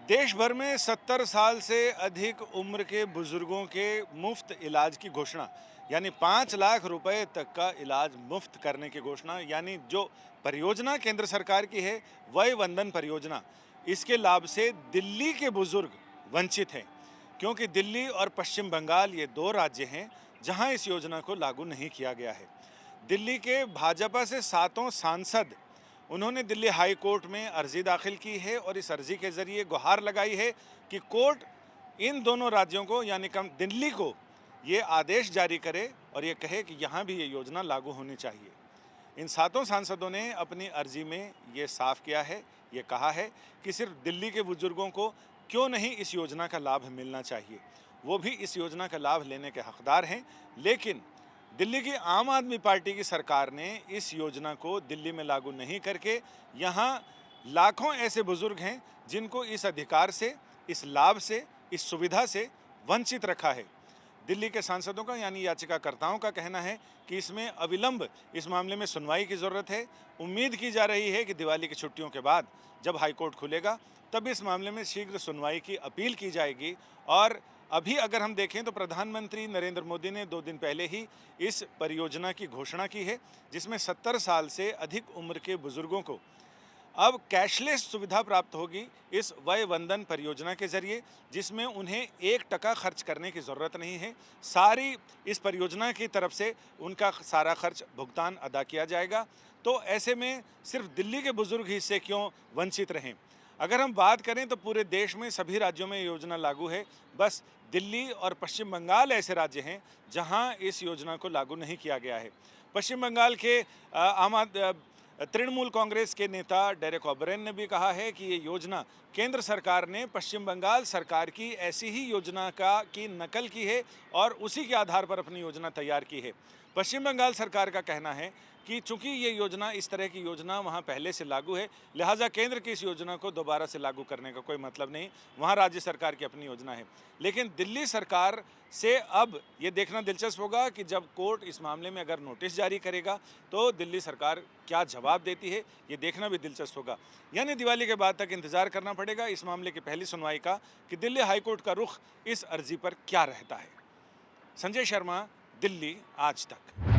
देश भर में 70 साल से अधिक उम्र के बुजुर्गों के मुफ्त इलाज की घोषणा यानी 5 लाख रुपए तक का इलाज मुफ्त करने की घोषणा यानी जो परियोजना केंद्र सरकार की है वय वंदन परियोजना। इसके लाभ से दिल्ली के बुजुर्ग वंचित हैं क्योंकि दिल्ली और पश्चिम बंगाल ये दो राज्य हैं जहां इस योजना को लागू नहीं किया गया है। दिल्ली के भाजपा से 7 सांसद उन्होंने दिल्ली हाई कोर्ट में अर्जी दाखिल की है और इस अर्जी के जरिए गुहार लगाई है कि कोर्ट इन दोनों राज्यों को यानी कम दिल्ली को ये आदेश जारी करे और ये कहे कि यहाँ भी ये योजना लागू होनी चाहिए। इन 7 सांसदों ने अपनी अर्जी में ये साफ किया है, ये कहा है कि सिर्फ दिल्ली के बुजुर्गों को क्यों नहीं इस योजना का लाभ मिलना चाहिए, वो भी इस योजना का लाभ लेने के हकदार हैं। लेकिन दिल्ली की आम आदमी पार्टी की सरकार ने इस योजना को दिल्ली में लागू नहीं करके यहाँ लाखों ऐसे बुजुर्ग हैं जिनको इस अधिकार से, इस लाभ से, इस सुविधा से वंचित रखा है। दिल्ली के सांसदों का यानी याचिकाकर्ताओं का कहना है कि इसमें अविलंब इस मामले में सुनवाई की ज़रूरत है। उम्मीद की जा रही है कि दिवाली की छुट्टियों के बाद जब हाईकोर्ट खुलेगा तब इस मामले में शीघ्र सुनवाई की अपील की जाएगी। और अभी अगर हम देखें तो प्रधानमंत्री नरेंद्र मोदी ने 2 दिन पहले ही इस परियोजना की घोषणा की है जिसमें 70 साल से अधिक उम्र के बुजुर्गों को अब कैशलेस सुविधा प्राप्त होगी इस वय वंदन परियोजना के जरिए, जिसमें उन्हें 1 टका खर्च करने की ज़रूरत नहीं है। सारी इस परियोजना की तरफ से उनका सारा खर्च भुगतान अदा किया जाएगा। तो ऐसे में सिर्फ दिल्ली के बुजुर्ग ही इससे क्यों वंचित रहें। अगर हम बात करें तो पूरे देश में सभी राज्यों में योजना लागू है, बस दिल्ली और पश्चिम बंगाल ऐसे राज्य हैं जहां इस योजना को लागू नहीं किया गया है। पश्चिम बंगाल के तृणमूल कांग्रेस के नेता डेरेक ओब्रेन ने भी कहा है कि ये योजना केंद्र सरकार ने पश्चिम बंगाल सरकार की ऐसी ही योजना की नकल की है और उसी के आधार पर अपनी योजना तैयार की है। पश्चिम बंगाल सरकार का कहना है कि चूंकि ये योजना, इस तरह की योजना वहाँ पहले से लागू है, लिहाजा केंद्र की इस योजना को दोबारा से लागू करने का कोई मतलब नहीं, वहाँ राज्य सरकार की अपनी योजना है। लेकिन दिल्ली सरकार से अब ये देखना दिलचस्प होगा कि जब कोर्ट इस मामले में अगर नोटिस जारी करेगा तो दिल्ली सरकार क्या जवाब देती है, ये देखना भी दिलचस्प होगा। यानी दिवाली के बाद तक इंतजार करना पड़ेगा इस मामले की पहली सुनवाई का कि दिल्ली हाईकोर्ट का रुख इस अर्जी पर क्या रहता है। संजय शर्मा, दिल्ली आज तक।